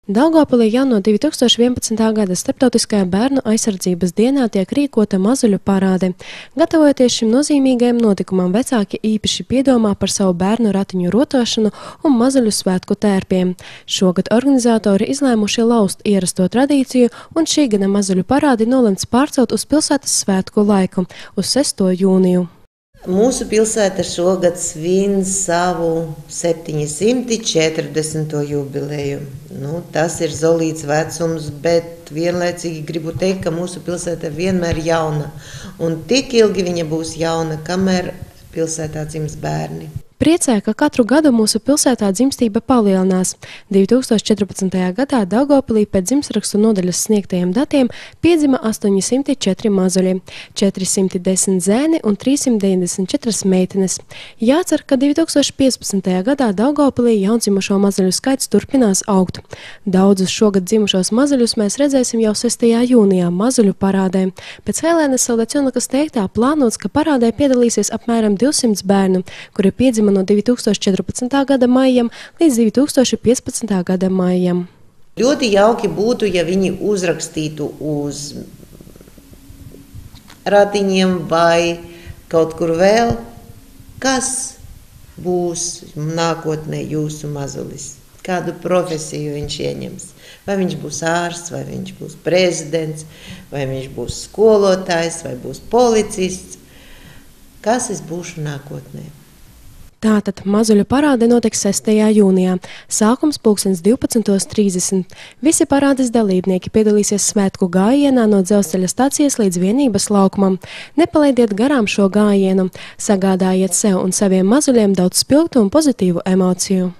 Daugavpilī jau no 2011. gada Starptautiskajā bērnu aizsardzības dienā tiek rīkota mazuļu parāde. Gatavojoties šim nozīmīgajam notikumam, vecāki īpaši piedomā par savu bērnu ratiņu rotošanu un mazuļu svētku tērpiem. Šogad organizatori izlēmuši laust ierasto tradīciju, un šī gada mazuļu parādi nolemts pārcelt uz pilsētas svētku laiku, uz 6. jūniju. Mūsu pilsēta šogad svin savu 740. jubileju. Tas ir zolīts vecums, bet vienlaicīgi gribu teikt, ka mūsu pilsēta vienmēr jauna. Un tik ilgi viņa būs jauna, kamēr pilsētā dzims bērni. Priecē, ka katru gadu mūsu pilsētā dzimstība palielinās. 2014. gadā Daugavpilī pēc dzimstrakstu nodaļas sniegtajiem datiem piedzima 804 mazuļi, 410 zēni un 394 meitenes. Jācer, ka 2015. gadā Daugavpilī jaundzimušo mazuļu skaits turpinās augt. Daudzus šogad dzimušos mazuļus mēs redzēsim jau 6. jūnijā mazuļu parādē. Pēc Helēnas Saudacionakas teiktā plānots, ka parādē piedalīsies apmēram 200 bērnu, kuri piedzima no 2014. gada maijam līdz 2015. gada maijam. Ļoti jauki būtu, ja viņi uzrakstītu uz ratiņiem vai kaut kur vēl, kas būs nākotnē jūsu mazulis, kādu profesiju viņš ieņems. Vai viņš būs ārsts, vai viņš būs prezidents, vai viņš būs skolotājs, vai būs policists. Kas es būšu nākotnē? Tātad mazuļu parāde notiks 6. jūnijā. Sākums 12:30. Visi parādes dalībnieki piedalīsies svētku gājienā no dzelzceļa stacijas līdz Vienības laukumam. Nepalaidiet garām šo gājienu. Sagādājiet sev un saviem mazuļiem daudz spilgtu un pozitīvu emociju.